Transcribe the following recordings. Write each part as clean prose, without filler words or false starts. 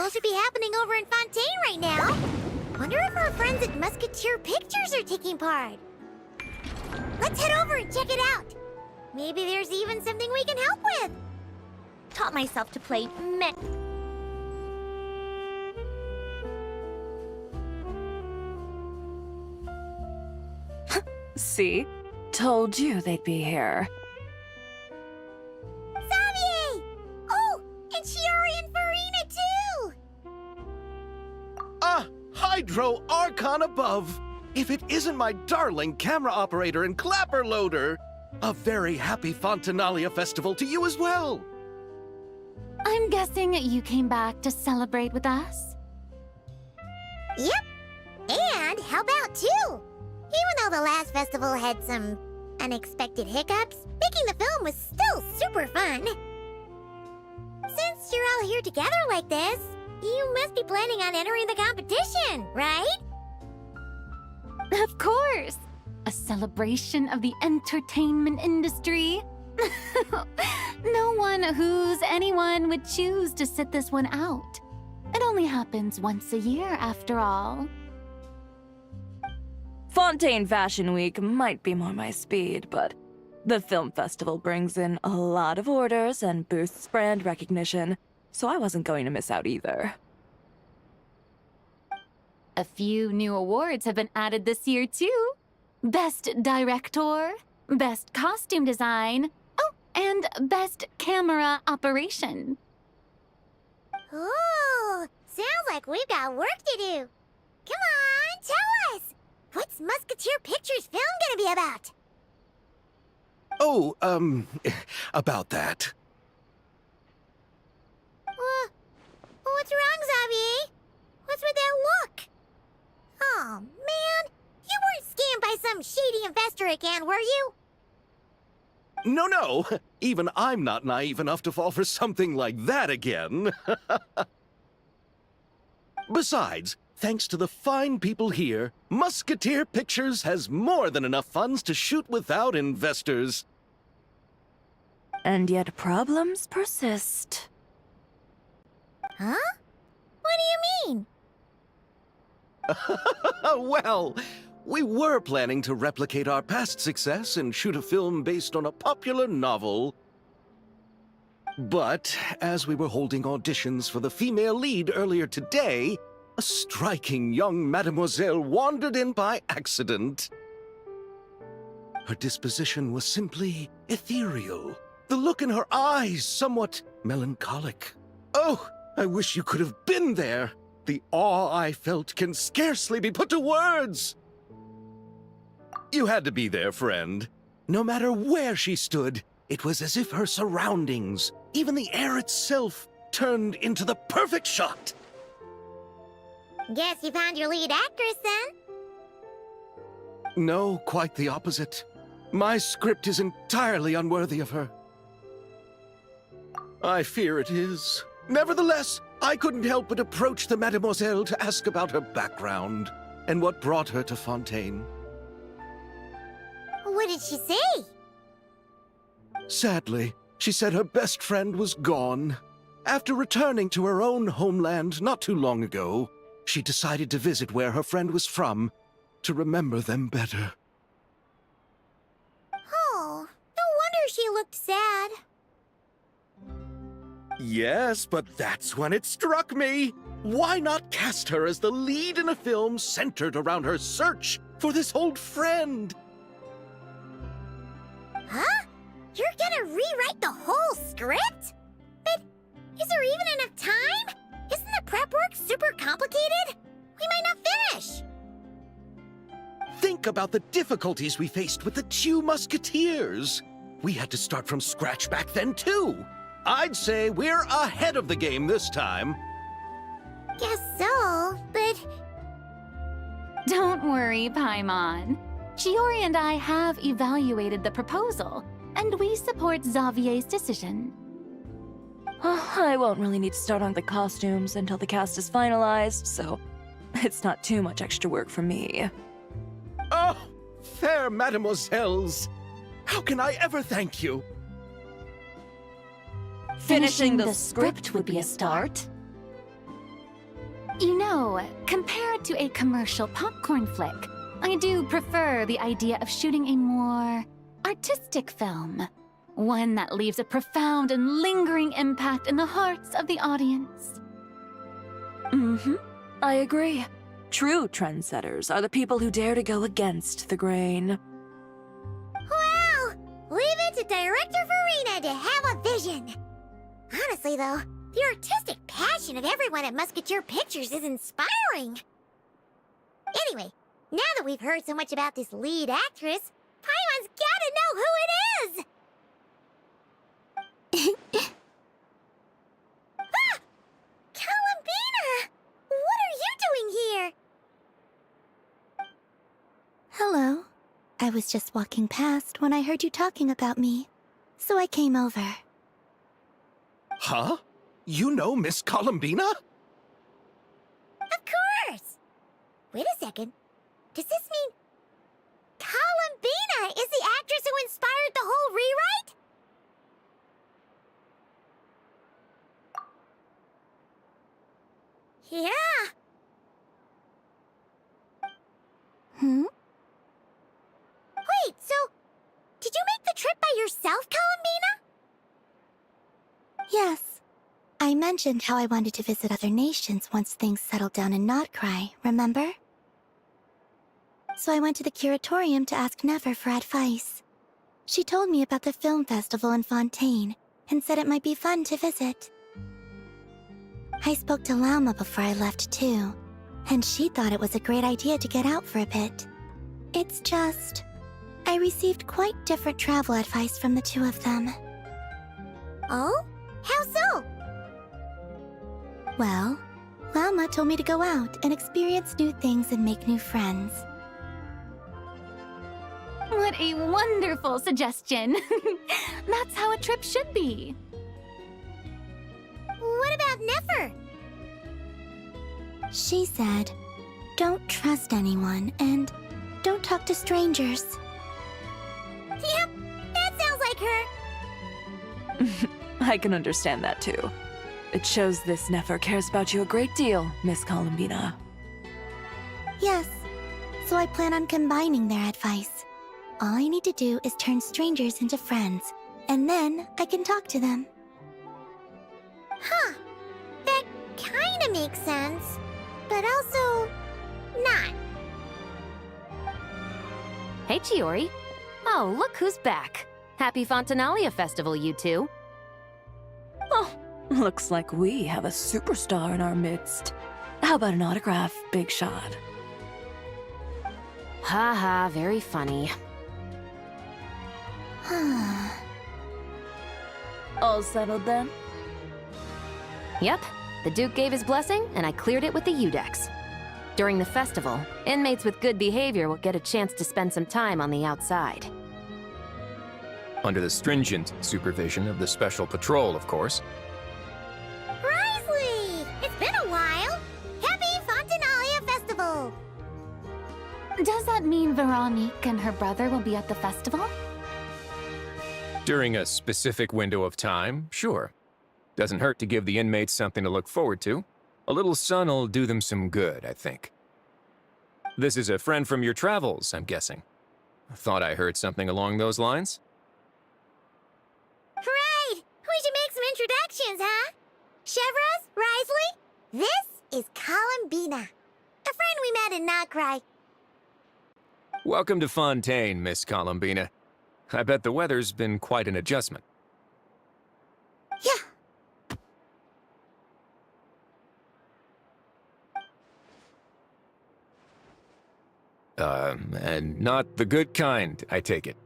Festival should be happening over in Fontaine right now. Wonder if our friends at Musketeer Pictures are taking part. Let's head over and check it out. Maybe there's even something we can help with. Taught myself to play mech. See? Told you they'd be here. Xavier! Oh, and Shiori and Farina too! Hydro Archon above! If it isn't my darling camera operator and clapper loader! A very happy Fontinalia festival to you as well! I'm guessing you came back to celebrate with us? Yep, and help out too! Even though the last festival had some unexpected hiccups, making the film was still super fun. Since you're all here together like this, you must be planning on entering the competition, right? Of course! A celebration of the entertainment industry. No one who's anyone would choose to sit this one out. It only happens once a year, after all. Fontaine Fashion Week might be more my speed, but the film festival brings in a lot of orders and boosts brand recognition, so I wasn't going to miss out either. A few new awards have been added this year, too. Best Director, Best Costume Design, oh, and Best Camera Operation. Ooh, sounds like we've got work to do. Come on, tell us! What's Musketeer Pictures film gonna be about? Oh, about that. What's wrong, Xavier? What's with that look? Oh, man. You weren't scammed by some shady investor again, were you? No. Even I'm not naive enough to fall for something like that again. Besides, thanks to the fine people here, Musketeer Pictures has more than enough funds to shoot without investors. And yet problems persist. Huh? What do you mean? Well, we were planning to replicate our past success and shoot a film based on a popular novel. But as we were holding auditions for the female lead earlier today, a striking young mademoiselle wandered in by accident. Her disposition was simply ethereal, the look in her eyes somewhat melancholic. Oh, I wish you could have been there! The awe I felt can scarcely be put to words! You had to be there, friend. No matter where she stood, it was as if her surroundings, even the air itself, turned into the perfect shot. Guess you found your lead actress, then? No, quite the opposite. My script is entirely unworthy of her. I fear it is. Nevertheless, I couldn't help but approach the mademoiselle to ask about her background and what brought her to Fontaine. What did she say? Sadly, she said her best friend was gone. After returning to her own homeland not too long ago, she decided to visit where her friend was from to remember them better. Oh, no wonder she looked sad. Yes, but that's when it struck me. Why not cast her as the lead in a film centered around her search for this old friend? Huh? You're gonna rewrite the whole script? But is there even enough time? Isn't the prep work super complicated? We might not finish. Think about the difficulties we faced with the two Musketeers. We had to start from scratch back then, too. I'd say we're ahead of the game this time. Guess so, but... Don't worry, Paimon. Shiori and I have evaluated the proposal, and we support Xavier's decision. I won't really need to start on the costumes until the cast is finalized, so it's not too much extra work for me. Oh, fair mademoiselles. How can I ever thank you? Finishing the script would be a start. You know, compared to a commercial popcorn flick, I do prefer the idea of shooting a more artistic film. One that leaves a profound and lingering impact in the hearts of the audience. Mm-hmm. I agree. True trendsetters are the people who dare to go against the grain. Well, leave it to Director Farina to have a vision. Honestly, though, the artistic passion of everyone at Musketeer Pictures is inspiring. Anyway, now that we've heard so much about this lead actress, Paimon's gotta know who it is! Ah! Columbina! What are you doing here? Hello. I was just walking past when I heard you talking about me, so I came over. Huh? You know Miss Columbina? Of course! Wait a second. Does this mean Columbina is the actress who inspired the whole rewrite? Yeah. Hmm? Wait, so did you make the trip by yourself, Columbina? Yes. I mentioned how I wanted to visit other nations once things settled down in Notcry, remember? So I went to the curatorium to ask Never for advice. She told me about the film festival in Fontaine and said it might be fun to visit. I spoke to Lauma before I left too, and she thought it was a great idea to get out for a bit. It's just, I received quite different travel advice from the two of them. Oh? How so? Well, Lauma told me to go out and experience new things and make new friends. What a wonderful suggestion! That's how a trip should be. What about Nefer? She said, don't trust anyone and don't talk to strangers. Yep, that sounds like her. I can understand that too. It shows this Nefer cares about you a great deal, Miss Columbina. Yes, so I plan on combining their advice. All I need to do is turn strangers into friends, and then I can talk to them. Huh. That kinda makes sense, but also not. Hey, Chiori. Oh, look who's back. Happy Fontinalia Festival, you two. Oh, looks like we have a superstar in our midst. How about an autograph, Big Shot? Ha ha, very funny. All settled then? Yep, the Duke gave his blessing, and I cleared it with the Udex. During the festival, inmates with good behavior will get a chance to spend some time on the outside. Under the stringent supervision of the Special Patrol, of course. Risley! It's been a while! Happy Fontinalia Festival! Does that mean Veronique and her brother will be at the festival? During a specific window of time, sure. Doesn't hurt to give the inmates something to look forward to. A little sun'll do them some good, I think. This is a friend from your travels, I'm guessing. Thought I heard something along those lines. Right! We should make some introductions, huh? Chevros, Risley, this is Columbina, a friend we met in Notcry. Welcome to Fontaine, Miss Columbina. I bet the weather's been quite an adjustment. Yeah. And not the good kind, I take it.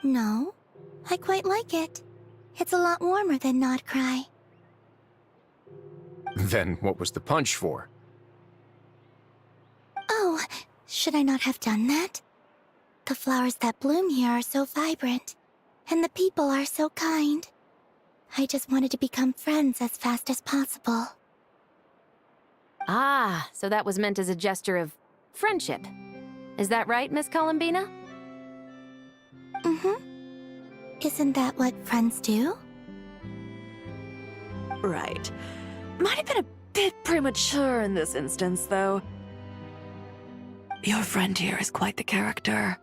No, I quite like it. It's a lot warmer than Notcry. Then what was the punch for? Oh, should I not have done that? The flowers that bloom here are so vibrant, and the people are so kind. I just wanted to become friends as fast as possible. Ah, so that was meant as a gesture of friendship. Is that right, Miss Columbina? Mm-hmm. Isn't that what friends do? Right. Might have been a Bit premature in this instance, though. Your friend here is quite the character.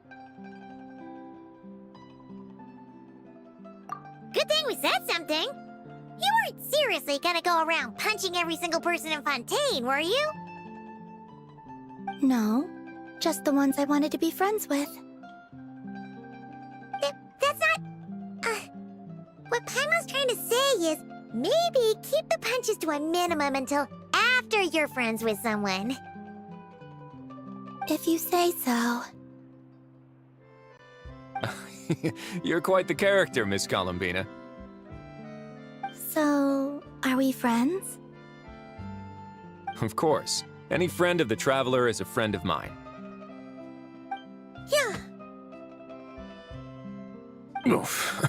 Good thing we said something. You weren't seriously gonna go around punching every single person in Fontaine, were you? No, just the ones I wanted to be friends with. That's not... what Paimon's trying to say is, maybe keep the punches to a minimum until after you're friends with someone. If you say so. You're quite the character, Miss Columbina. So, are we friends? Of course. Any friend of the Traveler is a friend of mine. Yeah. Oof.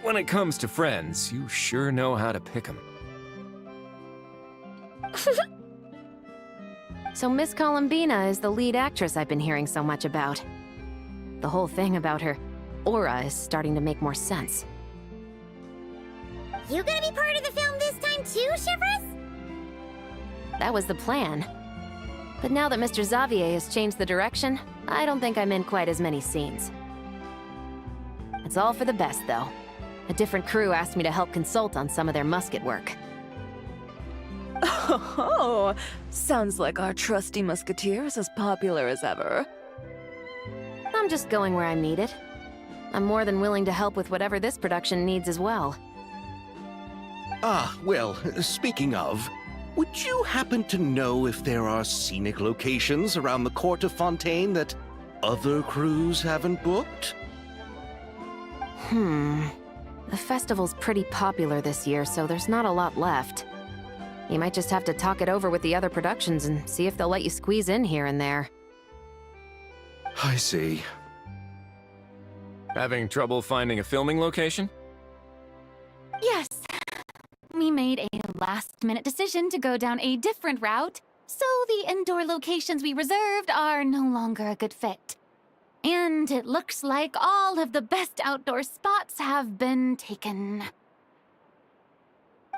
When it comes to friends, you sure know how to pick 'em. So Miss Columbina is the lead actress I've been hearing so much about. The whole thing about her aura is starting to make more sense. You gonna be part of the film this time too, Shivers? That was the plan. But now that Mr. Xavier has changed the direction, I don't think I'm in quite as many scenes. It's all for the best, though. A different crew asked me to help consult on some of their musket work. Oh, sounds like our trusty musketeer is as popular as ever. I'm just going where I'm needed. I'm more than willing to help with whatever this production needs as well. Ah, well, speaking of, would you happen to know if there are scenic locations around the court of Fontaine that other crews haven't booked? The festival's pretty popular this year, so there's not a lot left. You might just have to talk it over with the other productions and see if they'll let you squeeze in here and there. I see. Having trouble finding a filming location? Yes. We made a last-minute decision to go down a different route, so the indoor locations we reserved are no longer a good fit. And it looks like all of the best outdoor spots have been taken.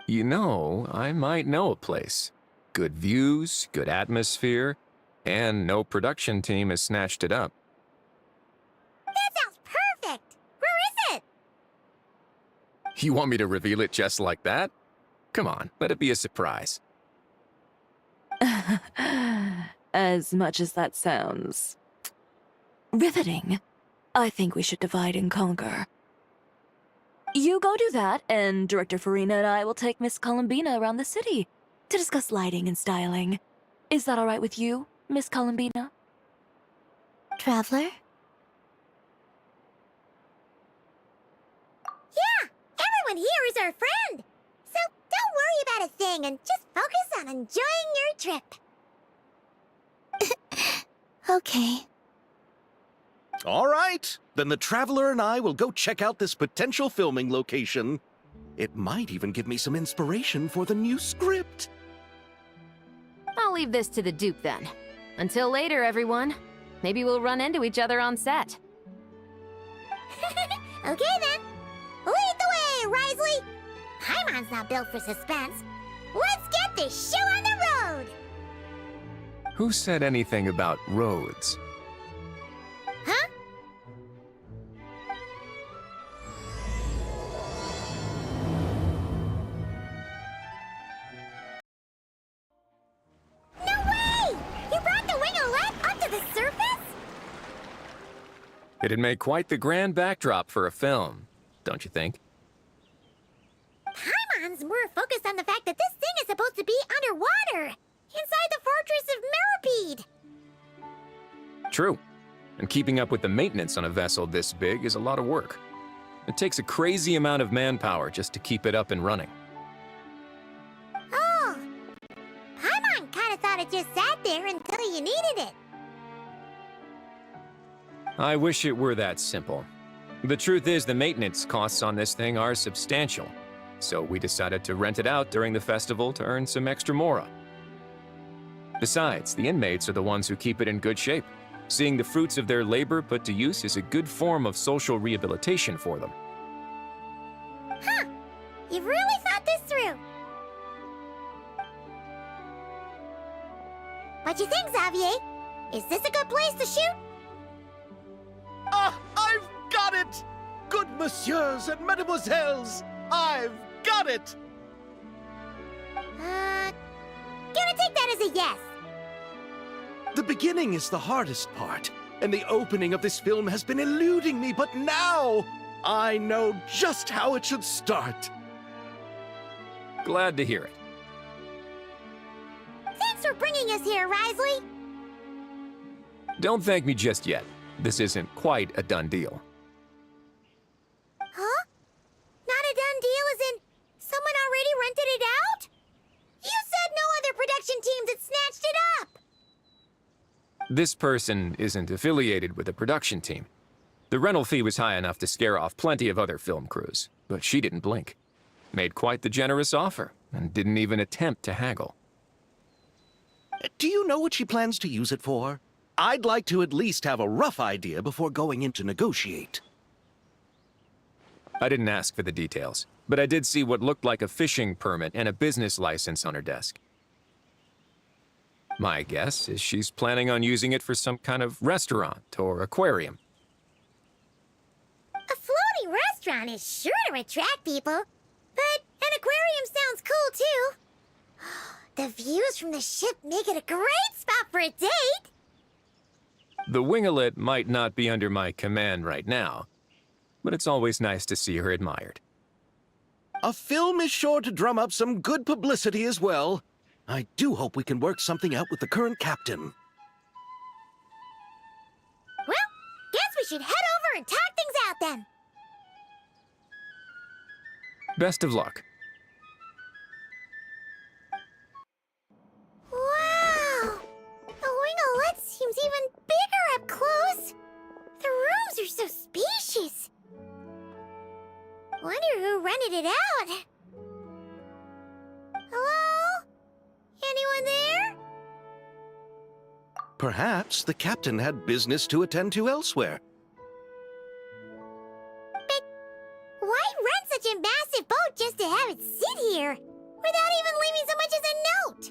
You know, I might know a place. Good views, good atmosphere, and no production team has snatched it up. That sounds perfect! Where is it? You want me to reveal it just like that? Come on, let it be a surprise. As much as that sounds riveting, I think we should divide and conquer. You go do that, and Director Farina and I will take Miss Columbina around the city to discuss lighting and styling. Is that all right with you, Miss Columbina? Traveler? Yeah! Everyone here is our friend! So don't worry about a thing and just focus on enjoying your trip. Okay. All right, then the Traveler and I will go check out this potential filming location. It might even give me some inspiration for the new script. I'll leave this to the Duke then. Until later, everyone. Maybe we'll run into each other on set. Okay then. Lead the way, Risley! Paimon's not built for suspense. Let's get this show on the road! Who said anything about roads? Huh? No way! You brought the wing-o-let up to the surface? It'd make quite the grand backdrop for a film, don't you think? Paimon's more focused on the fact that this thing is supposed to be underwater, inside the fortress of Meropide. True. And keeping up with the maintenance on a vessel this big is a lot of work. It takes a crazy amount of manpower just to keep it up and running. Oh. Paimon kind of thought it just sat there until you needed it. I wish it were that simple. The truth is the maintenance costs on this thing are substantial, so we decided to rent it out during the festival to earn some extra mora. Besides, the inmates are the ones who keep it in good shape. Seeing the fruits of their labor put to use is a good form of social rehabilitation for them. Huh. You've really thought this through. What you think, Xavier? Is this a good place to shoot? Ah, I've got it! Good messieurs and mesdemoiselles, I've got it! Gonna take that as a yes. The beginning is the hardest part, and the opening of this film has been eluding me, but now I know just how it should start. Glad to hear it. Thanks for bringing us here, Risley. Don't thank me just yet. This isn't quite a done deal. Huh? Not a done deal as in someone already rented it out? You said no other production teams had snatched it up! This person isn't affiliated with a production team. The rental fee was high enough to scare off plenty of other film crews, but she didn't blink. Made quite the generous offer, and didn't even attempt to haggle. Do you know what she plans to use it for? I'd like to at least have a rough idea before going in to negotiate. I didn't ask for the details, but I did see what looked like a fishing permit and a business license on her desk. My guess is she's planning on using it for some kind of restaurant or aquarium. A floating restaurant is sure to attract people, but an aquarium sounds cool too. The views from the ship make it a great spot for a date. The winglet might not be under my command right now, but it's always nice to see her admired. A film is sure to drum up some good publicity as well. I do hope we can work something out with the current captain. Well, guess we should head over and talk things out then. Best of luck. Wow! The winglet seems even bigger up close. The rooms are so spacious. Wonder who rented it out. Hello? Anyone there? Perhaps the captain had business to attend to elsewhere. But why rent such a massive boat just to have it sit here? Without even leaving so much as a note?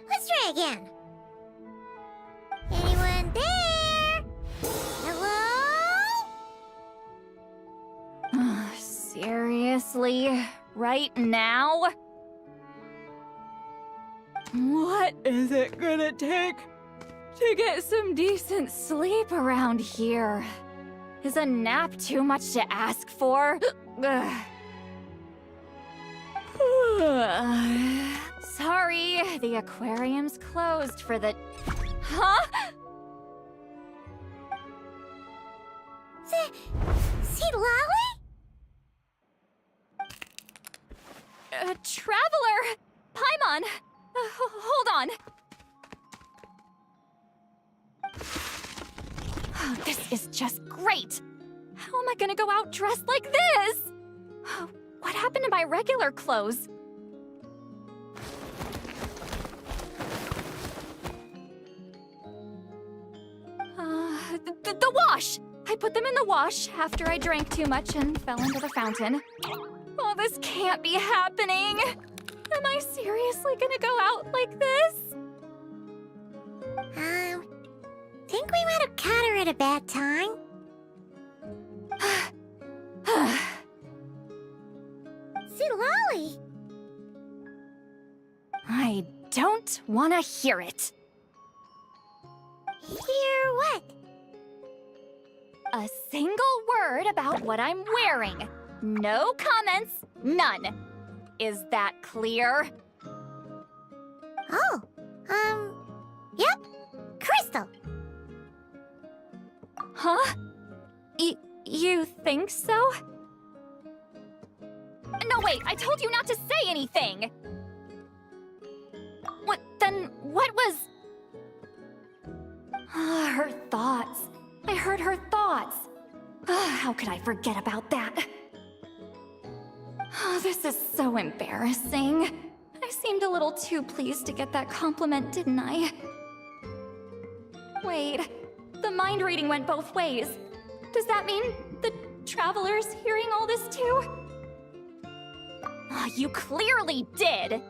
Let's try again. Anyone there? Hello? Seriously? Right now? What is it gonna take to get some decent sleep around here? Is a nap too much to ask for? Sorry, the aquarium's closed for the... Huh? See Lolly? Traveler! Paimon! Hold on. Oh, this is just great. How am I gonna go out dressed like this? Oh, what happened to my regular clothes? The wash! I put them in the wash after I drank too much and fell into the fountain. Oh, this can't be happening. Am I seriously gonna go out like this? Think we might have caught her at a bad time. See Lolly? I don't want to hear it. Hear what? A single word about what I'm wearing. No comments, none. Is that clear? Oh, yep. Crystal. Huh? You think so? No, wait, I told you not to say anything! What was... her thoughts. I heard her thoughts. How could I forget about that? Oh, this is so embarrassing. I seemed a little too pleased to get that compliment, didn't I? Wait, the mind reading went both ways. Does that mean the Traveler's hearing all this too? You clearly did!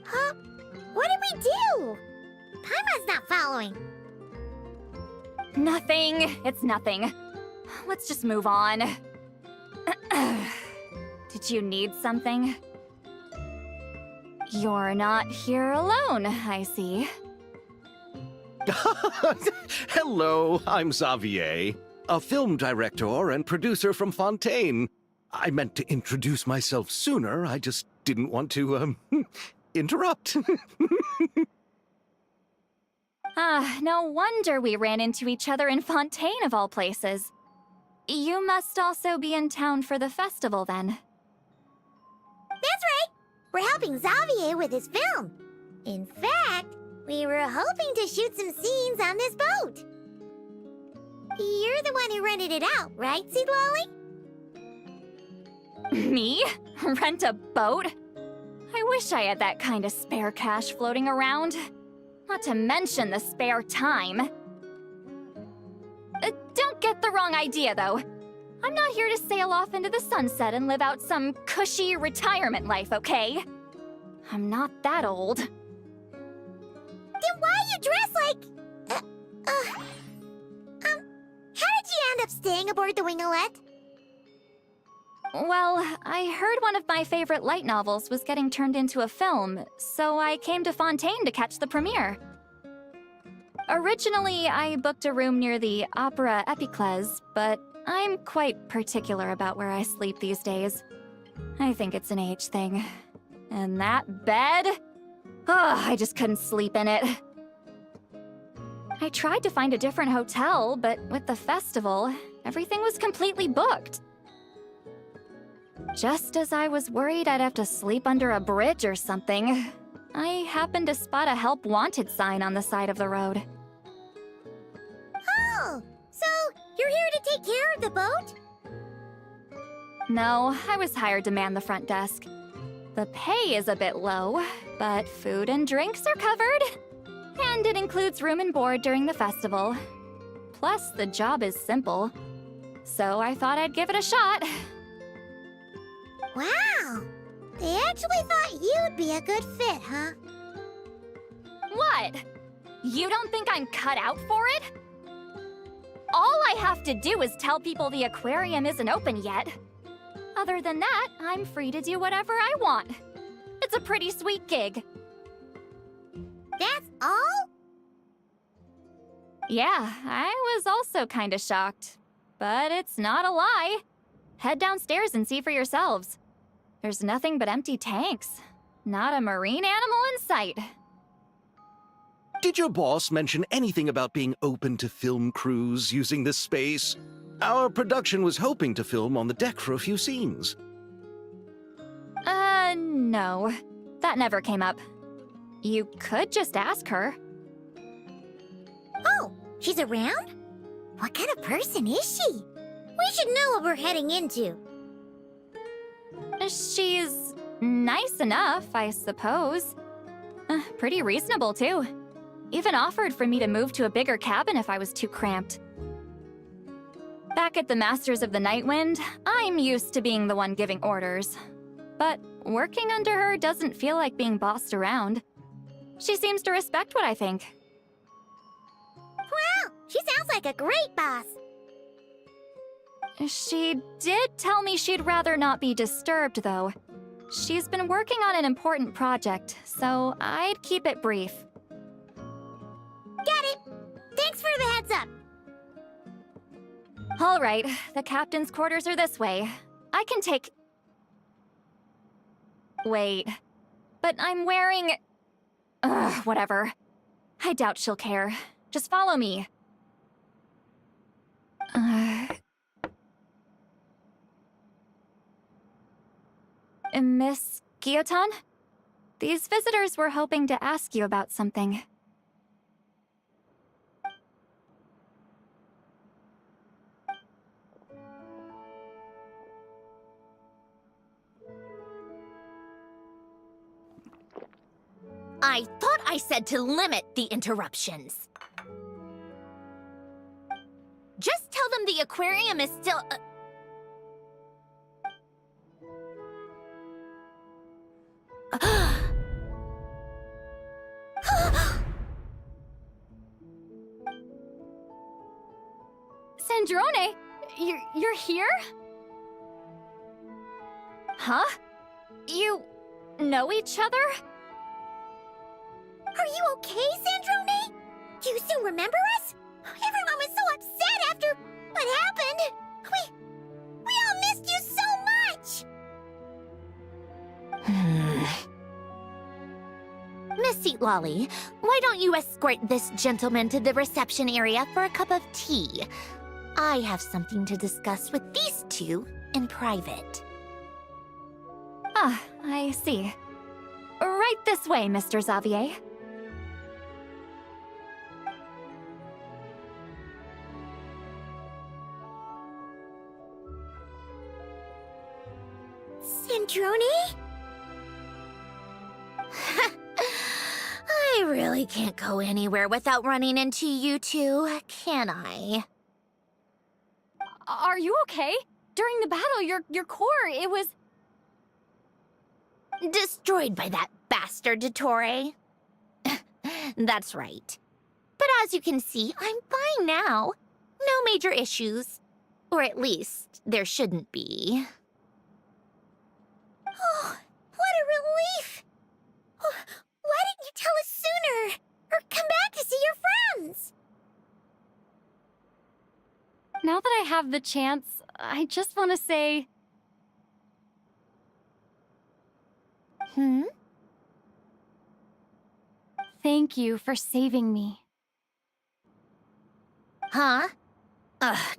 Huh? What did we do? Paimon's not following. Nothing. It's nothing. Let's just move on. Did you need something? You're not here alone, I see. Hello, I'm Xavier, a film director and producer from Fontaine. I meant to introduce myself sooner, I just didn't want to, interrupt. No wonder we ran into each other in Fontaine of all places. You must also be in town for the festival, then. That's right! We're helping Xavier with his film. In fact, we were hoping to shoot some scenes on this boat. You're the one who rented it out, right, Seed Lolly? Me? Rent a boat? I wish I had that kind of spare cash floating around. Not to mention the spare time. Don't get the wrong idea, though. I'm not here to sail off into the sunset and live out some cushy retirement life, okay? I'm not that old. Then why you dress like... how did you end up staying aboard the Winglet? Well, I heard one of my favorite light novels was getting turned into a film, so I came to Fontaine to catch the premiere. Originally, I booked a room near the Opera Epiclese, but I'm quite particular about where I sleep these days. I think it's an age thing. And that bed? Oh, I just couldn't sleep in it. I tried to find a different hotel, but with the festival, everything was completely booked. Just as I was worried I'd have to sleep under a bridge or something, I happened to spot a help wanted sign on the side of the road. Oh, so you're here to take care of the boat? No, I was hired to man the front desk. The pay is a bit low, but food and drinks are covered. And it includes room and board during the festival. Plus, the job is simple. So I thought I'd give it a shot. Wow! They actually thought you'd be a good fit, huh? What? You don't think I'm cut out for it? All I have to do is tell people the aquarium isn't open yet. Other than that, I'm free to do whatever I want. It's a pretty sweet gig. That's all? Yeah, I was also kinda shocked. But it's not a lie. Head downstairs and see for yourselves. There's nothing but empty tanks. Not a marine animal in sight. Did your boss mention anything about being open to film crews using this space? Our production was hoping to film on the deck for a few scenes. No. That never came up. You could just ask her. Oh, she's around? What kind of person is she? We should know what we're heading into. She's nice enough, I suppose. Pretty reasonable, too. Even offered for me to move to a bigger cabin if I was too cramped. Back at the Masters of the Nightwind, I'm used to being the one giving orders. But working under her doesn't feel like being bossed around. She seems to respect what I think. Wow, she sounds like a great boss. She did tell me she'd rather not be disturbed, though. She's been working on an important project, so I'd keep it brief. Got it. Thanks for the heads up. All right, the captain's quarters are this way. I can take... Wait, but I'm wearing... Ugh, whatever. I doubt she'll care. Just follow me. Miss Guillotin? These visitors were hoping to ask you about something. I thought I said to limit the interruptions. Just tell them the aquarium is still... Sandrone, you're here? Huh? You know each other? Are you okay, Sandrone? Do you still remember us? Everyone was so upset after what happened. We all missed you so much! Miss Seat Lolly, why don't you escort this gentleman to the reception area for a cup of tea? I have something to discuss with these two in private. Ah, I see. Right this way, Mr. Xavier. Sandrone? I really can't go anywhere without running into you two, can I? Are you okay? During the battle, your core, it was... Destroyed by that bastard Dottore. That's right. But as you can see, I'm fine now. No major issues. Or at least, there shouldn't be. Oh, what a relief! Oh, why didn't you tell us sooner? Or come back to see your friends? Now that I have the chance, I just want to say... Thank you for saving me. Huh?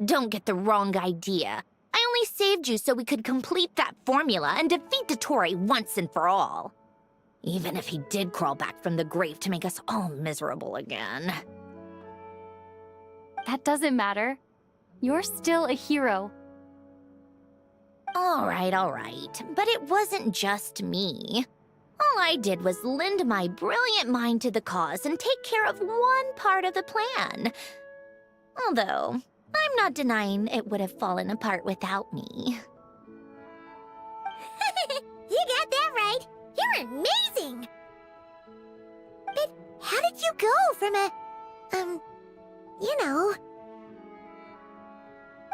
Don't get the wrong idea. I only saved you so we could complete that formula and defeat Dottore once and for all. Even if he did crawl back from the grave to make us all miserable again. That doesn't matter. You're still a hero. All right. But it wasn't just me. All I did was lend my brilliant mind to the cause and take care of one part of the plan. Although, I'm not denying it would have fallen apart without me. You got that right. You're amazing. But how did you go from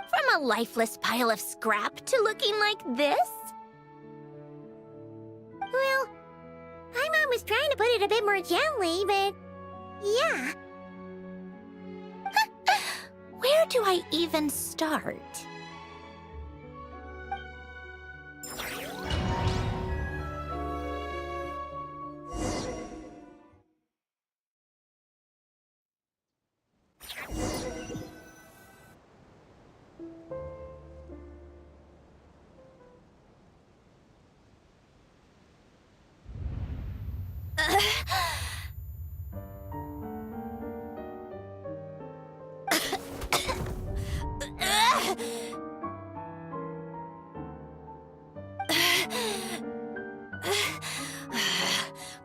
From a lifeless pile of scrap to looking like this? Well, my mom was trying to put it a bit more gently, but yeah. Where do I even start?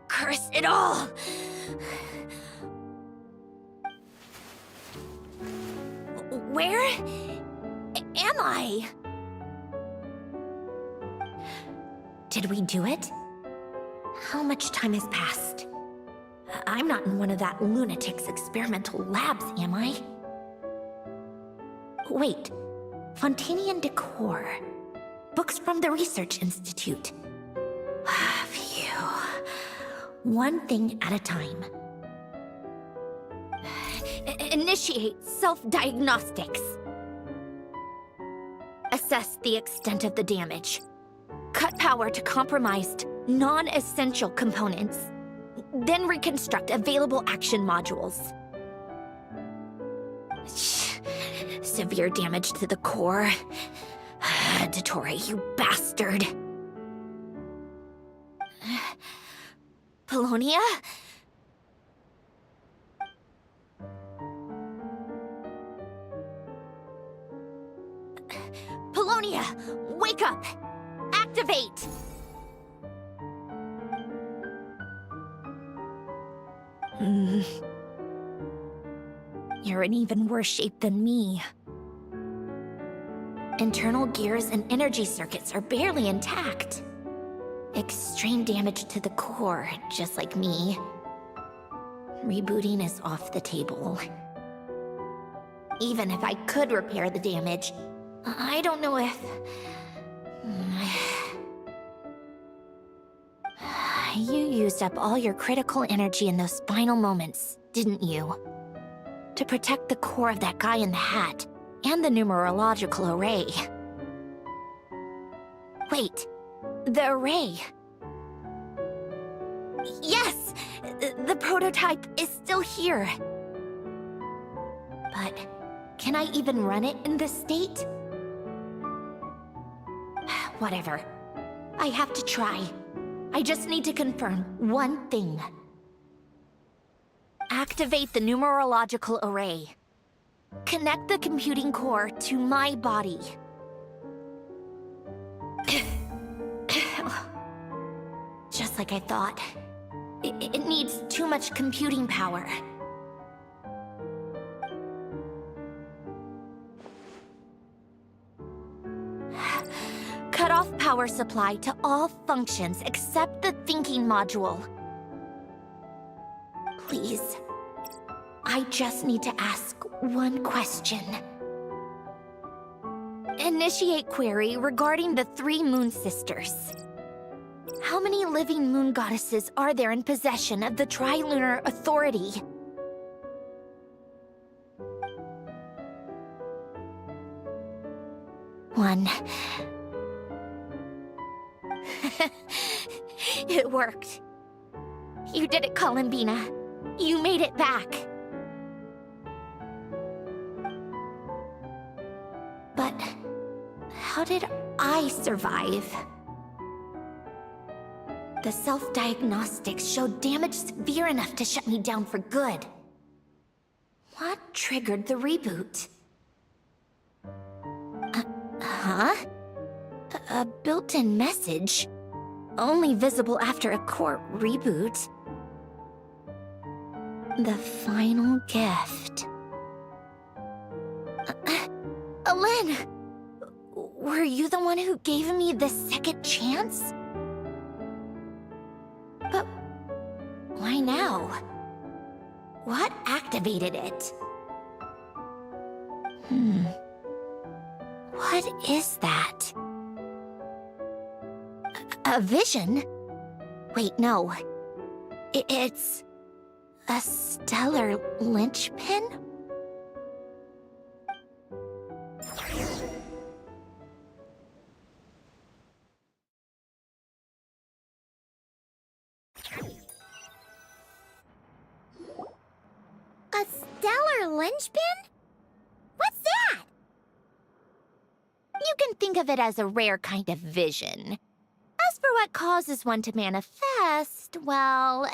Curse it all! Where am I? Did we do it? How much time has passed? I'm not in one of that lunatic's experimental labs, am I? Wait, Fontanian decor. Books from the Research Institute. Phew. One thing at a time. Initiate self-diagnostics. Assess the extent of the damage. Cut power to compromised, non-essential components. Then reconstruct available action modules. Severe damage to the core. Dottore, you bastard. Polonia? Polonia, wake up! Activate! You're in even worse shape than me. Internal gears and energy circuits are barely intact. Extreme damage to the core, just like me. Rebooting is off the table. Even if I could repair the damage, I don't know if... You used up all your critical energy in those final moments, didn't you? To protect the core of that guy in the hat, and the numerological array. Wait, the array. Yes! The prototype is still here. But can I even run it in this state? Whatever. I have to try. I just need to confirm one thing. Activate the numerological array. Connect the computing core to my body. Just like I thought. It needs too much computing power. Cut off power supply to all functions except the thinking module. Please. I just need to ask one question. Initiate query regarding the 3 Moon Sisters. How many living moon goddesses are there in possession of the Trilunar Authority? One. It worked. You did it, Columbina. You made it back. But how did I survive? The self-diagnostics showed damage severe enough to shut me down for good. What triggered the reboot? Huh? A built-in message? Only visible after a core reboot. The final gift. Lynn! Were you the one who gave me the second chance? But why now? What activated it? What is that? A vision? Wait, no. It's... a stellar linchpin? A stellar linchpin? What's that? You can think of it as a rare kind of vision. As for what causes one to manifest, well...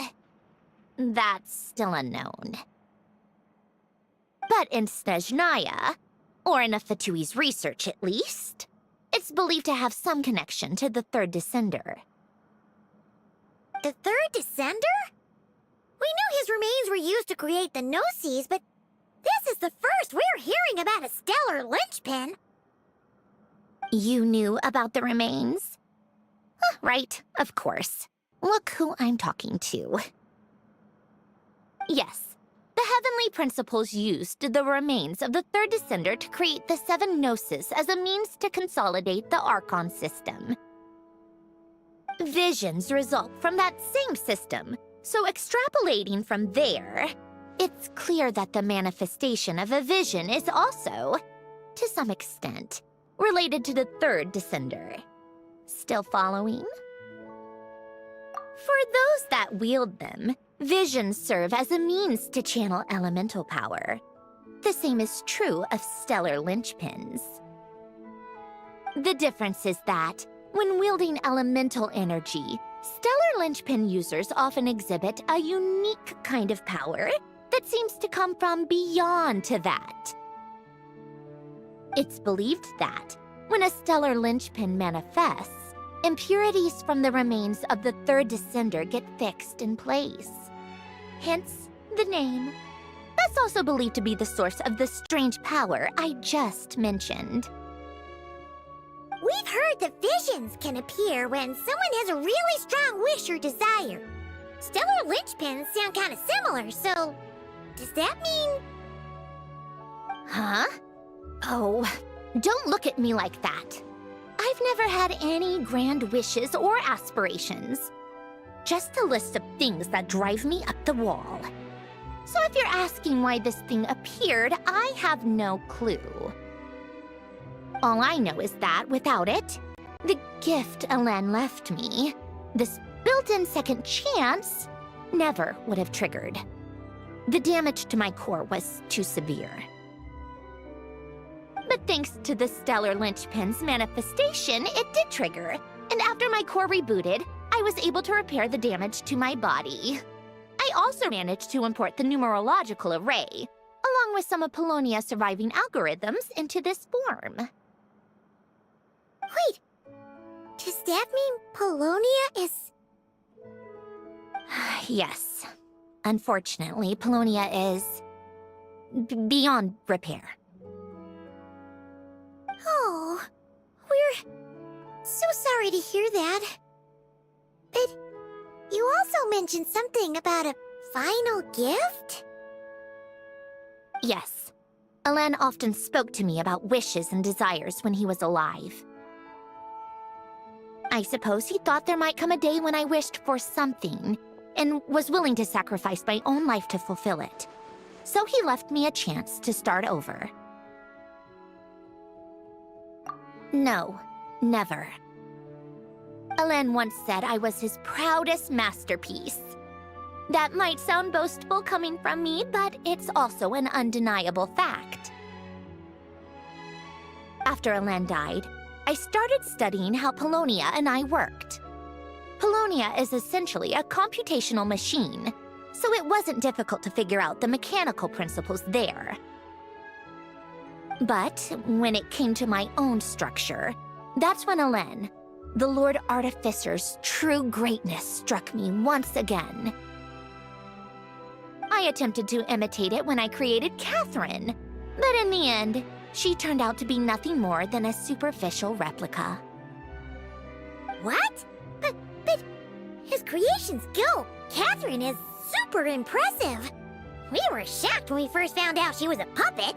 that's still unknown. But in Snezhnaya, or in Afatui's research at least, it's believed to have some connection to the third descender. The third descender? We knew his remains were used to create the Gnosis, but this is the first we're hearing about a stellar linchpin. You knew about the remains? Right, of course. Look who I'm talking to. Yes, the Heavenly Principles used the remains of the third descender to create the 7 Gnosis as a means to consolidate the Archon system. Visions result from that same system, so extrapolating from there, it's clear that the manifestation of a vision is also, to some extent, related to the third descender. Still following? For those that wield them, visions serve as a means to channel elemental power. The same is true of stellar linchpins. The difference is that, when wielding elemental energy, stellar linchpin users often exhibit a unique kind of power that seems to come from beyond to that. It's believed that, when a stellar linchpin manifests, impurities from the remains of the third descender get fixed in place. Hence, the name. That's also believed to be the source of the strange power I just mentioned. We've heard that visions can appear when someone has a really strong wish or desire. Stellar linchpins sound kind of similar, so does that mean... Huh? Oh, don't look at me like that. I've never had any grand wishes or aspirations. Just a list of things that drive me up the wall. So if you're asking why this thing appeared, I have no clue. All I know is that without it, the gift Elen left me, this built-in second chance, never would have triggered. The damage to my core was too severe. But thanks to the Stellar Linchpin's manifestation, it did trigger. And after my core rebooted, I was able to repair the damage to my body. I also managed to import the numerological array, along with some of Polonia's surviving algorithms, into this form. Wait, does that mean Polonia is... Yes. Unfortunately, Polonia is... beyond repair. Oh, we're so sorry to hear that. But you also mentioned something about a final gift? Yes. Elen often spoke to me about wishes and desires when he was alive. I suppose he thought there might come a day when I wished for something, and was willing to sacrifice my own life to fulfill it. So he left me a chance to start over. No, never. Elen once said I was his proudest masterpiece. That might sound boastful coming from me, but it's also an undeniable fact. After Elen died, I started studying how Polonia and I worked. Polonia is essentially a computational machine, so it wasn't difficult to figure out the mechanical principles there. But when it came to my own structure, that's when Elen, the Lord Artificer's true greatness, struck me once again. I attempted to imitate it when I created Catherine, but in the end, she turned out to be nothing more than a superficial replica. What? But his creation skill, Catherine, is super impressive. We were shocked when we first found out she was a puppet.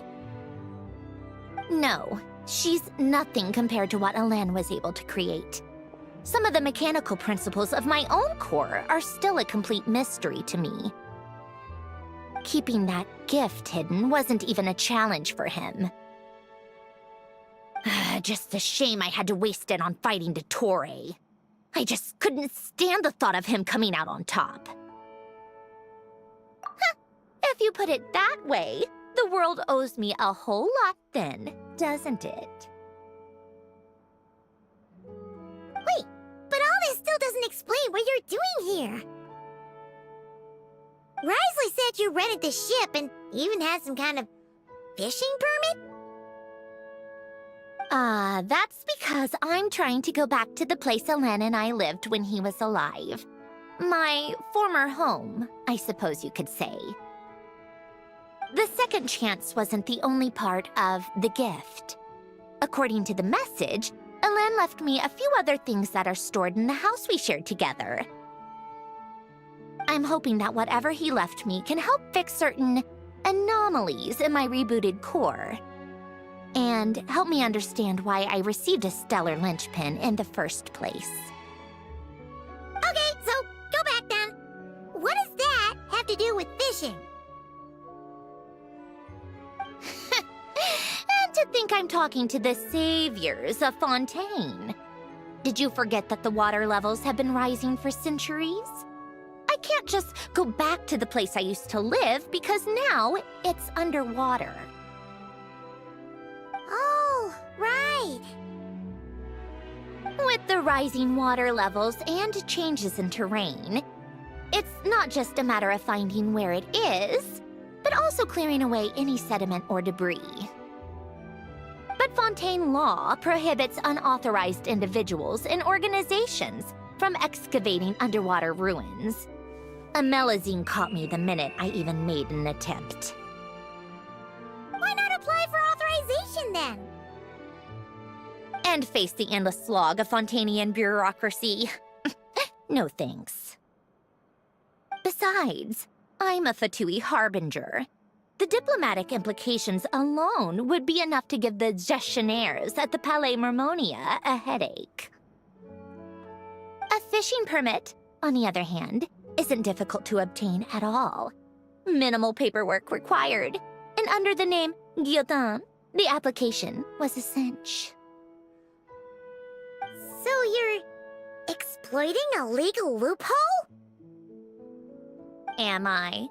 No, she's nothing compared to what Elen was able to create. Some of the mechanical principles of my own core are still a complete mystery to me. Keeping that gift hidden wasn't even a challenge for him. Just a shame I had to waste it on fighting Dottore. I just couldn't stand the thought of him coming out on top. Huh, if you put it that way, the world owes me a whole lot then, doesn't it? Wait, but all this still doesn't explain what you're doing here. Risley said you rented the ship and even had some kind of fishing permit? That's because I'm trying to go back to the place Elen and I lived when he was alive. My former home, I suppose you could say. The second chance wasn't the only part of the gift. According to the message, Elen left me a few other things that are stored in the house we shared together. I'm hoping that whatever he left me can help fix certain anomalies in my rebooted core. And help me understand why I received a stellar linchpin in the first place. Okay, so go back then. What does that have to do with fishing? And to think I'm talking to the saviors of Fontaine. Did you forget that the water levels have been rising for centuries? I can't just go back to the place I used to live because now it's underwater. Oh, right. With the rising water levels and changes in terrain, it's not just a matter of finding where it is, but also clearing away any sediment or debris. But Fontaine law prohibits unauthorized individuals and organizations from excavating underwater ruins. A melazine caught me the minute I even made an attempt. Why not apply for authorization then? And face the endless slog of Fontanian bureaucracy. No thanks. Besides, I'm a Fatui harbinger. The diplomatic implications alone would be enough to give the gestionnaires at the Palais Mermonia a headache. A fishing permit, on the other hand, isn't difficult to obtain at all. Minimal paperwork required, and under the name Guillotin, the application was a cinch. So you're exploiting a legal loophole? Am I?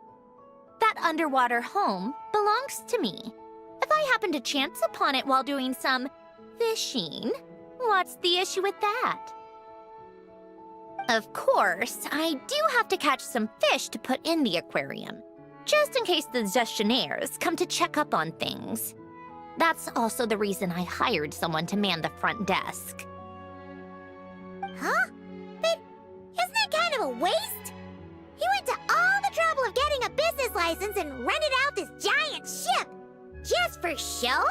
That underwater home belongs to me. If I happen to chance upon it while doing some fishing, what's the issue with that? Of course, I do have to catch some fish to put in the aquarium, just in case the gestionnaires come to check up on things. That's also the reason I hired someone to man the front desk. Huh? But isn't that kind of a waste? He went to all the trouble of getting a business license and rented out this giant ship. Just for show?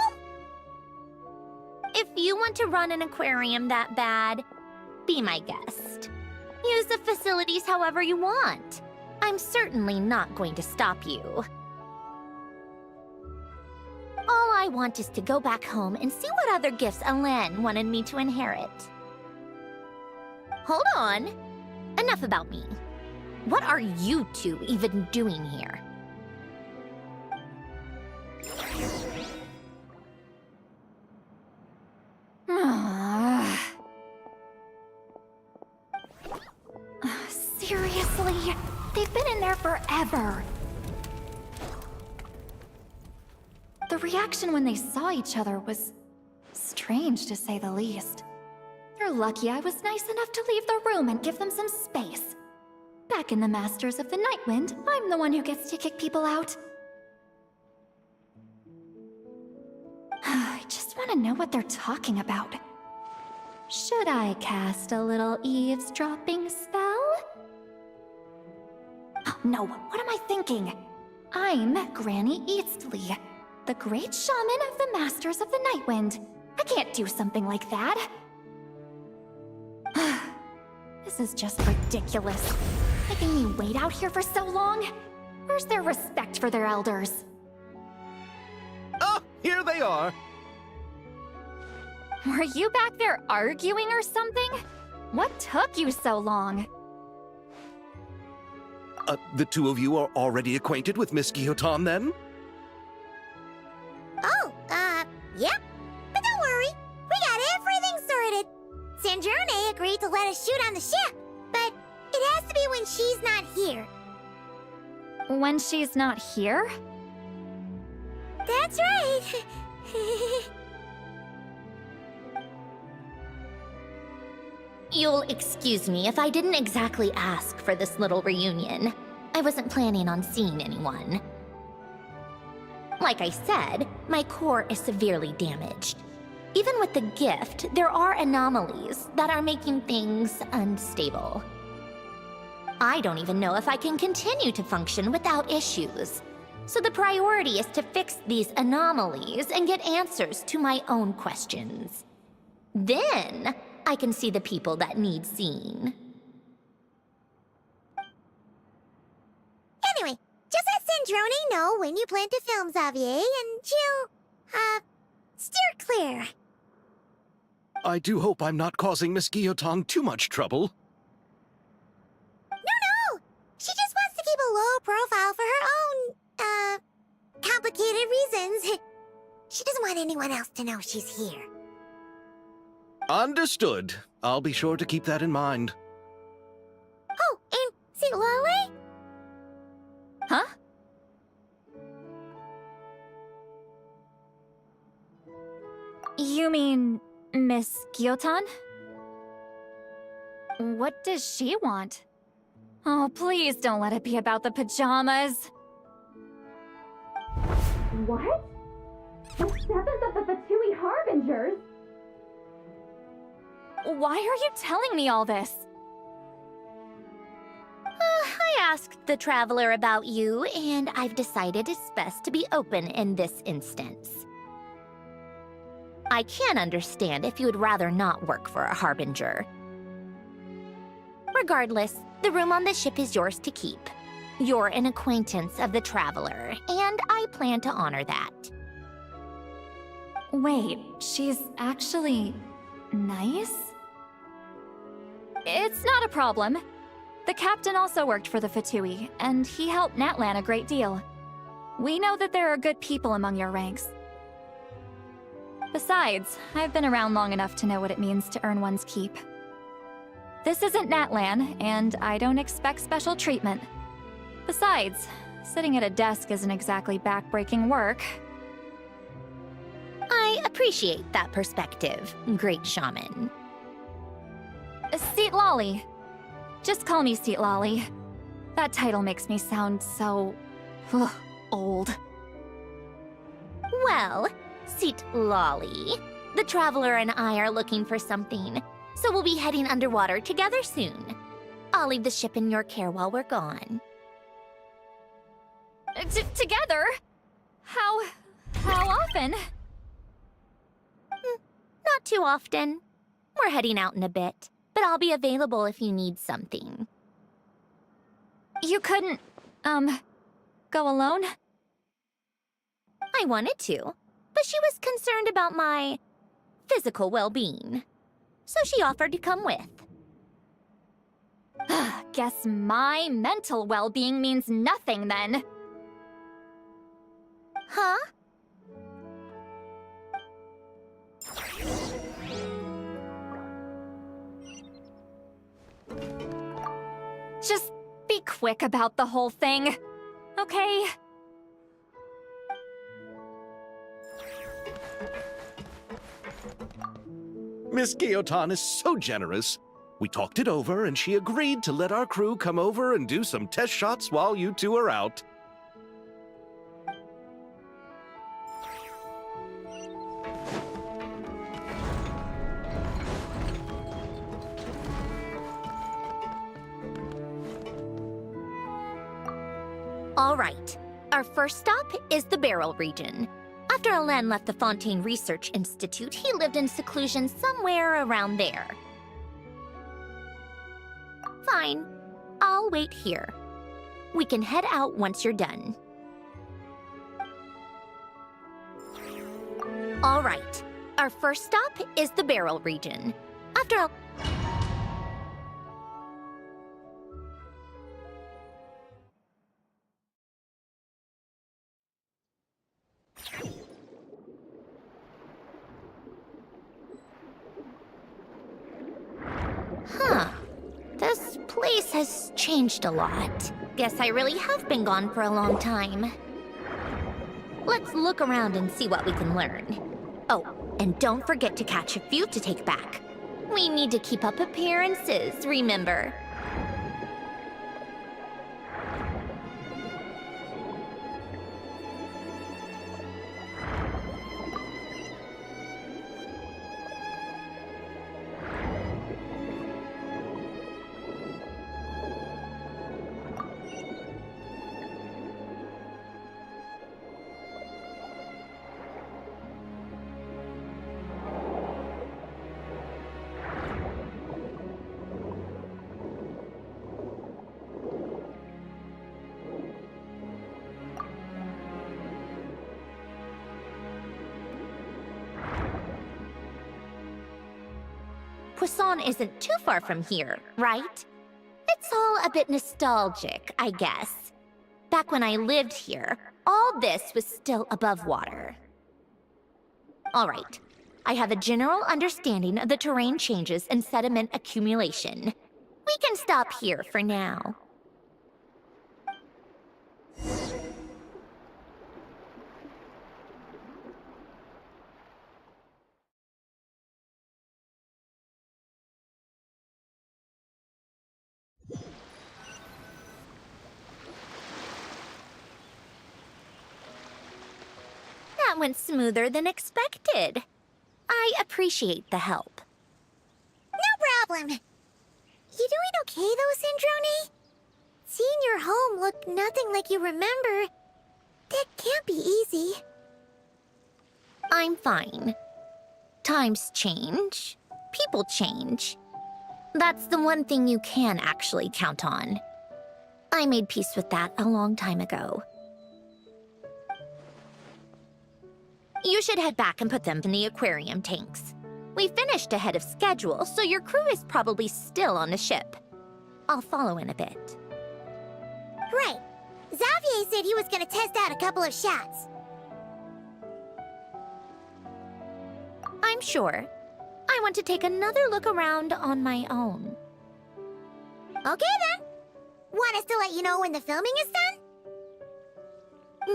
If you want to run an aquarium that bad, be my guest. Use the facilities however you want. I'm certainly not going to stop you. All I want is to go back home and see what other gifts Alain wanted me to inherit. Hold on. Enough about me. What are you two even doing here? Seriously? They've been in there forever. The reaction when they saw each other was strange, to say the least. You're lucky I was nice enough to leave the room and give them some space. Back in the Masters of the Nightwind, I'm the one who gets to kick people out. I just want to know what they're talking about. Should I cast a little eavesdropping spell? Oh, no, what am I thinking? I'm Granny Eastley, the great shaman of the Masters of the Nightwind. I can't do something like that. This is just ridiculous. Making me wait out here for so long? Where's their respect for their elders? Ah, here they are. Were you back there arguing or something? What took you so long? The two of you are already acquainted with Miss Guillotin, then? Oh, yep. But don't worry, we got everything sorted. Sandrone agreed to let us shoot on the ship, but it has to be when she's not here. When she's not here? That's right. You'll excuse me if I didn't exactly ask for this little reunion. I wasn't planning on seeing anyone. Like I said, my core is severely damaged. Even with the gift, there are anomalies that are making things unstable. I don't even know if I can continue to function without issues. So the priority is to fix these anomalies and get answers to my own questions. Then, I can see the people that need seeing. Anyway, just let Sandrone know when you plan to film Xavier, and she'll, steer clear. I do hope I'm not causing Miss Guillotin too much trouble. No! She just wants to keep a low profile for her own, complicated reasons. She doesn't want anyone else to know she's here. Understood. I'll be sure to keep that in mind. Oh, and see Lale? Huh? You mean Miss Guillotin? What does she want? Oh, please don't let it be about the pajamas. What? The 7th of the Fatui Harbingers? Why are you telling me all this? I asked the Traveler about you, and I've decided it's best to be open in this instance. I can understand if you would rather not work for a Harbinger. Regardless, the room on the ship is yours to keep. You're an acquaintance of the Traveler, and I plan to honor that. Wait, she's actually nice? It's not a problem. The captain also worked for the Fatui, and he helped Natlan a great deal. We know that there are good people among your ranks. Besides, I've been around long enough to know what it means to earn one's keep. This isn't Natlan, and I don't expect special treatment. Besides, sitting at a desk isn't exactly back-breaking work. I appreciate that perspective, great shaman. Seat Lolly. Just call me Seat Lolly. That title makes me sound so... old. Well, Seat Lolly, the Traveler and I are looking for something, so we'll be heading underwater together soon. I'll leave the ship in your care while we're gone. Together? How often? Not too often. We're heading out in a bit, but I'll be available if you need something. You couldn't, go alone? I wanted to, but she was concerned about my physical well-being, so she offered to come with. Guess my mental well-being means nothing then. Huh? Just be quick about the whole thing, okay? Miss Guillotin is so generous. We talked it over, and she agreed to let our crew come over and do some test shots while you two are out. All right. Our first stop is the Beryl region. After Alain left the Fontaine Research Institute, he lived in seclusion somewhere around there. Fine. I'll wait here. We can head out once you're done. All right. Our first stop is the Beryl region. After Huh. This place has changed a lot. Guess I really have been gone for a long time. Let's look around and see what we can learn. Oh, and don't forget to catch a few to take back. We need to keep up appearances, remember? Poisson isn't too far from here, right? It's all a bit nostalgic, I guess. Back when I lived here, all this was still above water. All right, I have a general understanding of the terrain changes and sediment accumulation. We can stop here for now. That went smoother than expected. I appreciate the help. No problem. You doing okay though, Sandrone? seeing your home look nothing like you remember, that can't be easy. I'm fine. Times change. People change. That's the one thing you can actually count on. I made peace with that a long time ago. You should head back and put them in the aquarium tanks. We finished ahead of schedule, so your crew is probably still on the ship. I'll follow in a bit. Right. Xavier said he was gonna test out a couple of shots. I'm sure. I want to take another look around on my own. Okay then. Want us to let you know when the filming is done?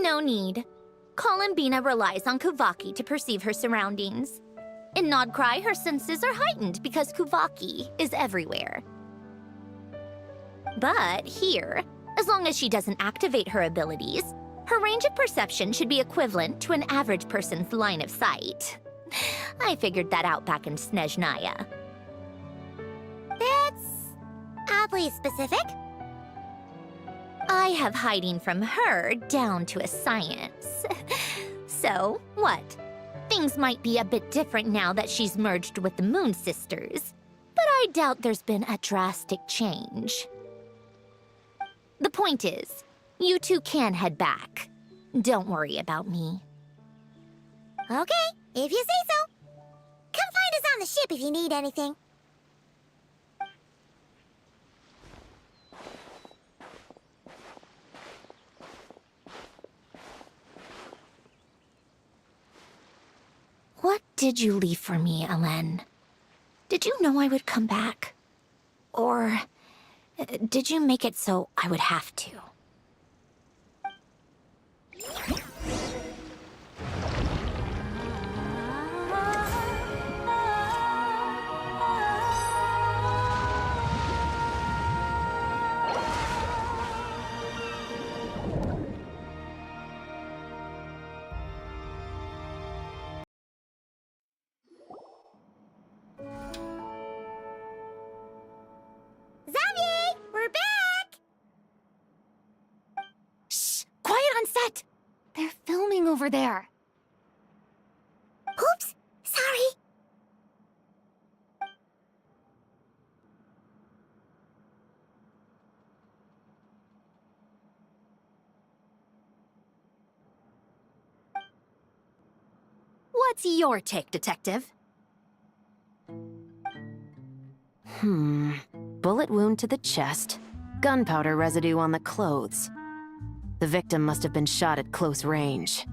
No need. Columbina relies on Kuvaki to perceive her surroundings. In Nodcry, her senses are heightened because Kuvaki is everywhere. But here, as long as she doesn't activate her abilities, her range of perception should be equivalent to an average person's line of sight. I figured that out back in Snezhnaya. That's oddly specific. I have hiding from her down to a science. So, what? Things might be a bit different now that she's merged with the Moon Sisters, but I doubt there's been a drastic change. The point is, you two can head back. Don't worry about me. Okay, if you say so. Come find us on the ship if you need anything. What did you leave for me, Elen? Did you know I would come back? Or did you make it so I would have to? Xavier, we're back! Shh! Quiet on set! They're filming over there. Oops, sorry. What's your take, Detective? Bullet wound to the chest. Gunpowder residue on the clothes. The victim must have been shot at close range.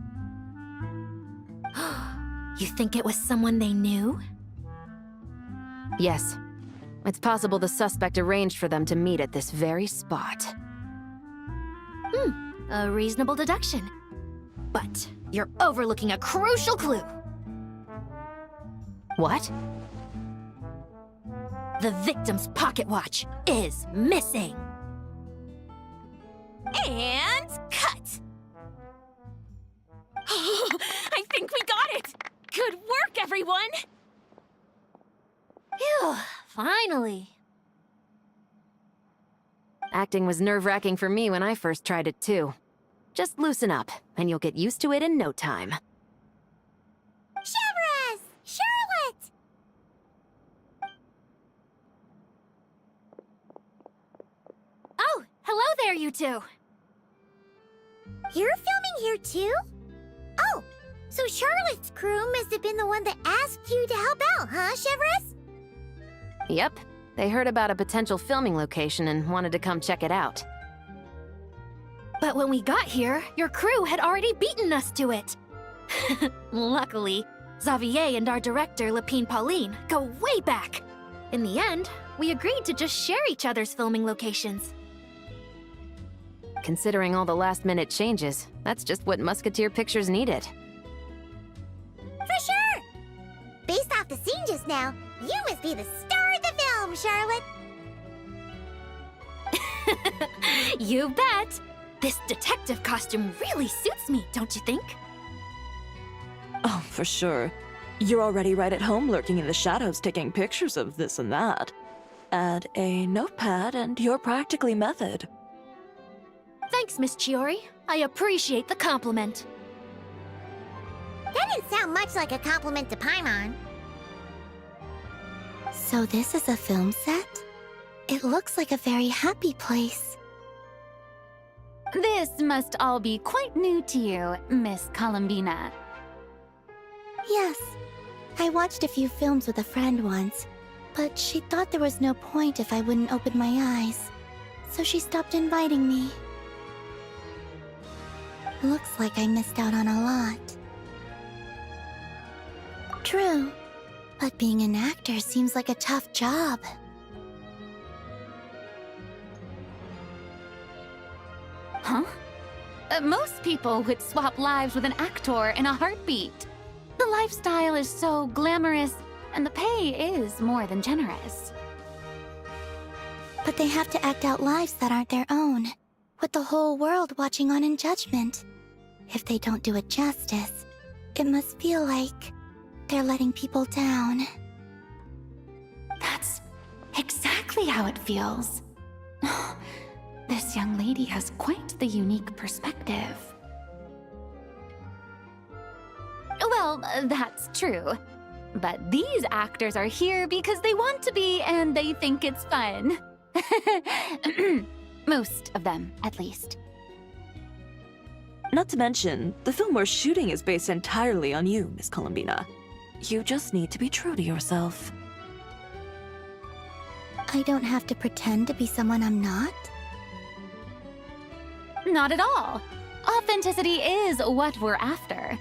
You think it was someone they knew? Yes. It's possible the suspect arranged for them to meet at this very spot. A reasonable deduction. But you're overlooking a crucial clue. What? The victim's pocket watch is missing. And cut! I think we got it! Good work, everyone! Phew, finally. Acting was nerve-wracking for me when I first tried it too. Just loosen up, and you'll get used to it in no time. Chevres! Charlotte! Oh, hello there, you two. You're filming here too? Oh, so Charlotte's crew must have been the one that asked you to help out, huh, Chevres? Yep. They heard about a potential filming location and wanted to come check it out. But when we got here, your crew had already beaten us to it. Luckily, Xavier and our director, Lapine Pauline, go way back. In the end, we agreed to just share each other's filming locations. Considering all the last-minute changes, that's just what Musketeer Pictures needed. For sure! Based off the scene just now, you must be the star of the film, Charlotte! You bet! This detective costume really suits me, don't you think? Oh, for sure. You're already right at home lurking in the shadows taking pictures of this and that. Add a notepad and you're practically method. Thanks, Miss Chiori. I appreciate the compliment. That didn't sound much like a compliment to Paimon. So this is a film set? It looks like a very happy place. This must all be quite new to you, Miss Columbina. Yes. I watched a few films with a friend once, but she thought there was no point if I wouldn't open my eyes. So she stopped inviting me. Looks like I missed out on a lot. True, but being an actor seems like a tough job. Huh? Most people would swap lives with an actor in a heartbeat. The lifestyle is so glamorous, and the pay is more than generous. But they have to act out lives that aren't their own, with the whole world watching on in judgment. If they don't do it justice, it must feel like they're letting people down. That's exactly how it feels. This young lady has quite the unique perspective. Well, that's true. But these actors are here because they want to be and they think it's fun. Most of them, at least. Not to mention, the film we're shooting is based entirely on you, Miss Columbina. You just need to be true to yourself. I don't have to pretend to be someone I'm not? Not at all. Authenticity is what we're after.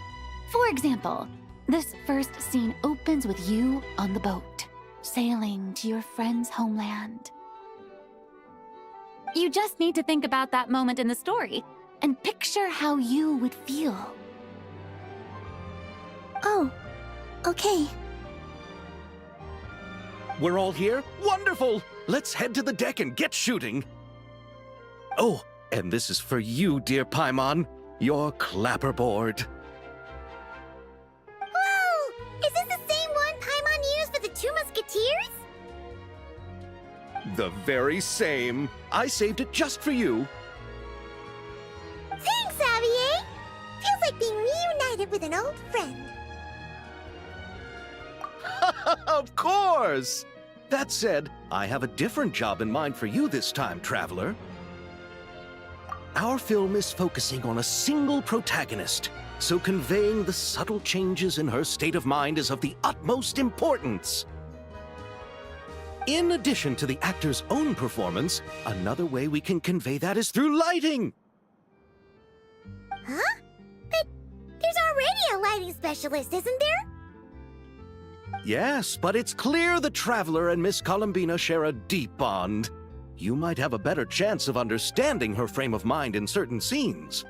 For example, this first scene opens with you on the boat, sailing to your friend's homeland. You just need to think about that moment in the story and picture how you would feel. Oh, okay. We're all here? Wonderful! Let's head to the deck and get shooting. Oh, and this is for you, dear Paimon, your clapperboard. Whoa! Is this the same one Paimon used for the Two Musketeers? The very same. I saved it just for you. Thanks, Xavier! Feels like being reunited with an old friend. Of course! That said, I have a different job in mind for you this time, traveler. Our film is focusing on a single protagonist, so conveying the subtle changes in her state of mind is of the utmost importance. In addition to the actor's own performance, another way we can convey that is through lighting. Huh? But there's already a lighting specialist, isn't there? Yes, but it's clear the Traveler and Miss Columbina share a deep bond. You might have a better chance of understanding her frame of mind in certain scenes.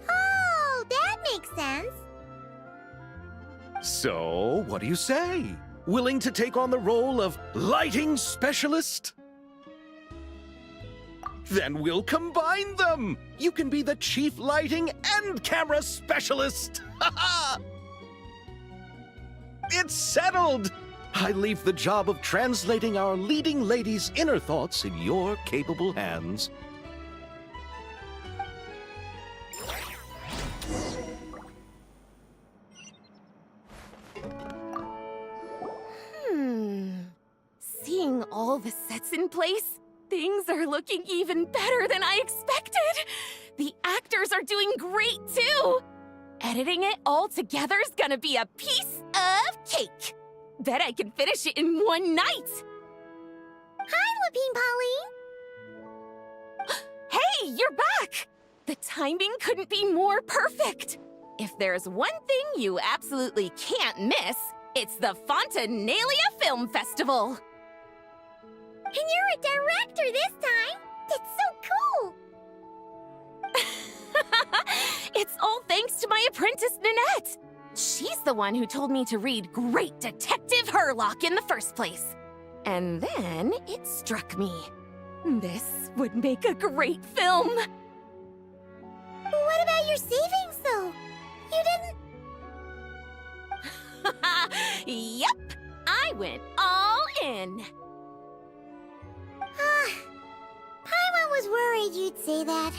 Oh, that makes sense. So, what do you say? Willing to take on the role of lighting specialist? Then we'll combine them! You can be the chief lighting and camera specialist! Ha ha! It's settled! I leave the job of translating our leading lady's inner thoughts in your capable hands. Seeing all the sets in place, things are looking even better than I expected. The actors are doing great too. Editing it all together is gonna be a piece of cake. Bet I can finish it in one night. Hi, Lapine Pauline. Hey, you're back! The timing couldn't be more perfect. If there's one thing you absolutely can't miss, it's the Fontinalia Film Festival. And you're a director this time. That's so cool. It's all thanks to my apprentice, Nanette. She's the one who told me to read Great Detective Herlock in the first place. And then it struck me. This would make a great film. What about your savings, though? You didn't... Yep, I went all in. Paimon was was worried you'd say that.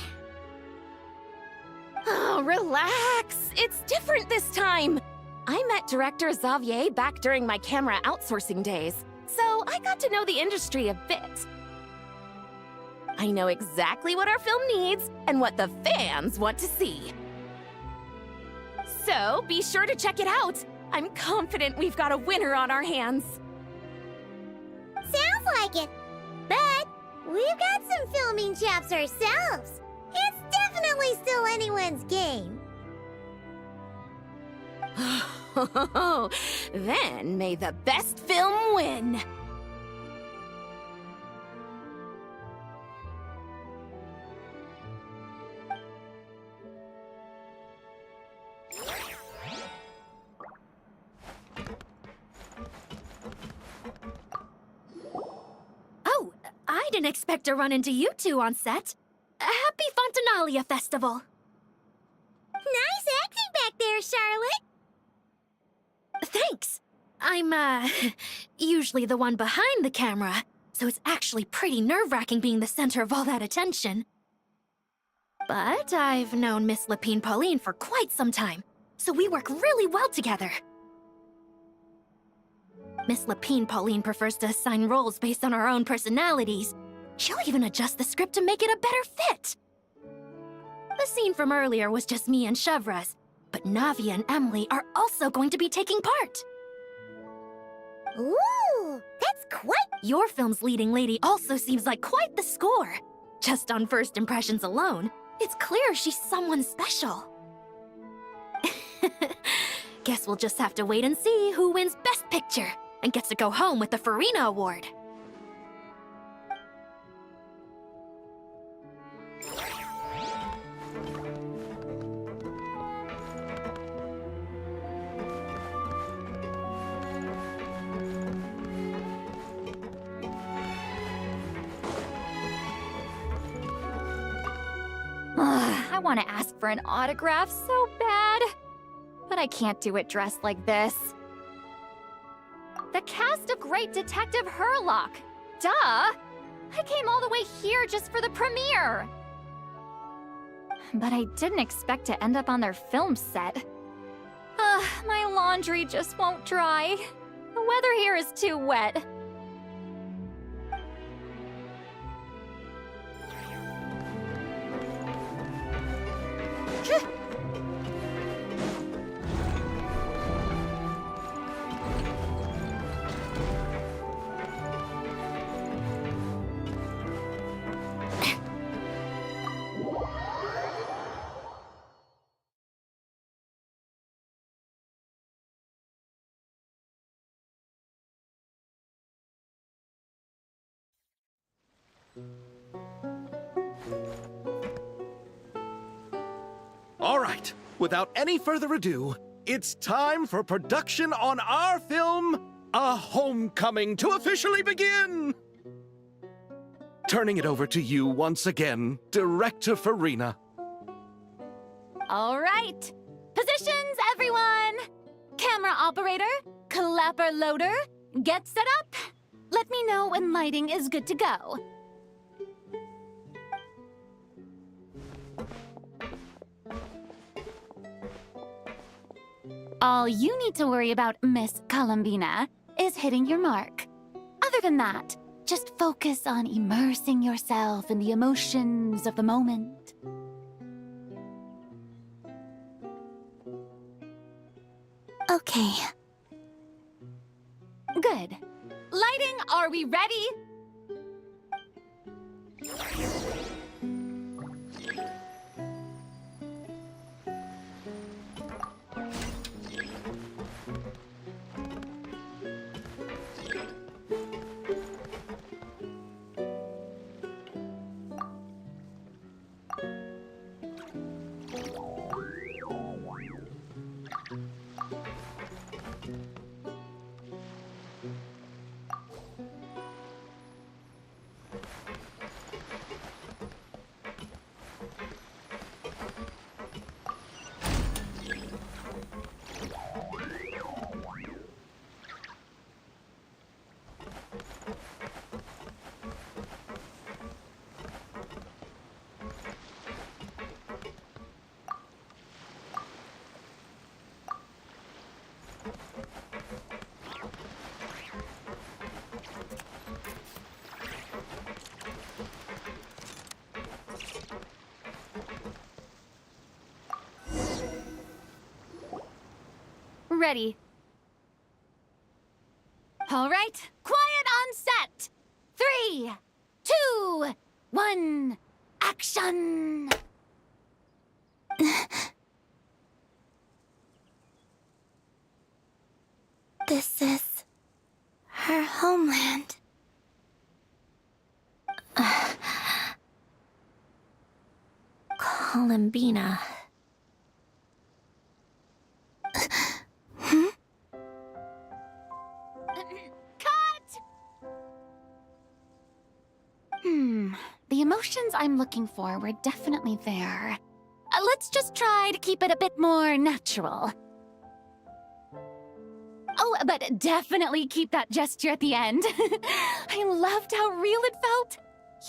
Oh, relax. It's different this time. I met director Xavier back during my camera outsourcing days, so I got to know the industry a bit. I know exactly what our film needs and what the fans want to see. So be sure to check it out. I'm confident we've got a winner on our hands. Sounds like it. But we've got some filming chops ourselves. It's definitely still anyone's game. Then may the best film win. Oh, I didn't expect to run into you two on set. Happy Fontinalia Festival. Nice acting back there, Charlotte. Thanks. I'm, usually the one behind the camera, so it's actually pretty nerve-wracking being the center of all that attention. But I've known Miss Lapine Pauline for quite some time, so we work really well together. Miss Lapine Pauline prefers to assign roles based on our own personalities. She'll even adjust the script to make it a better fit. The scene from earlier was just me and Chevres, but Navi and Emily are also going to be taking part. Ooh, that's quite... Your film's leading lady also seems like quite the score. Just on first impressions alone, it's clear she's someone special. Guess we'll just have to wait and see who wins Best Picture and gets to go home with the Farina Award. I want to ask for an autograph so bad, but I can't do it dressed like this. The cast of Great Detective Herlock. Duh! I came all the way here just for the premiere. But I didn't expect to end up on their film set. My laundry just won't dry. The weather here is too wet. All right, without any further ado, it's time for production on our film, A Homecoming, to officially begin! Turning it over to you once again, Director Farina. All right. Positions, everyone! Camera operator, clapper loader, get set up. Let me know when lighting is good to go. All you need to worry about, Miss Columbina, is hitting your mark. Other than that, just focus on immersing yourself in the emotions of the moment. Okay. Good. Lighting, are we ready? Ready. All right, quiet on set. 3, 2, 1, action! This is her homeland. Columbina. The emotions I'm looking for were definitely there. Let's just try to keep it a bit more natural. Oh, but definitely keep that gesture at the end. I loved how real it felt.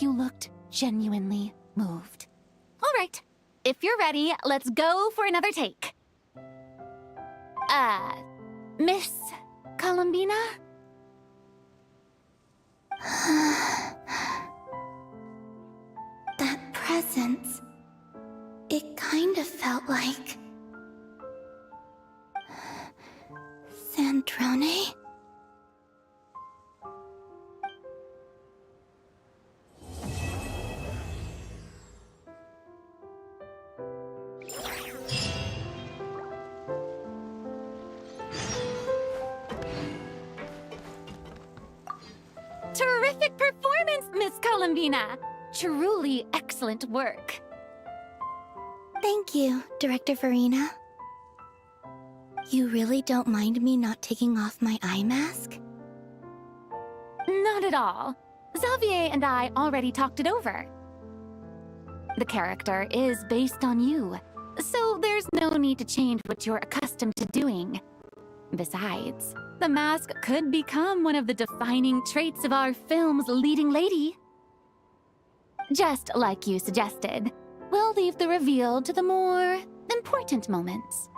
You looked genuinely moved. All right, if you're ready, let's go for another take. Miss Columbina? That presence, it kind of felt like Sandrone? Terrific performance, Miss Columbina! Truly excellent work. Thank you, Director Farina. You really don't mind me not taking off my eye mask? Not at all. Xavier and I already talked it over. The character is based on you, so there's no need to change what you're accustomed to doing. Besides, the mask could become one of the defining traits of our film's leading lady. Just like you suggested, we'll leave the reveal to the more important moments.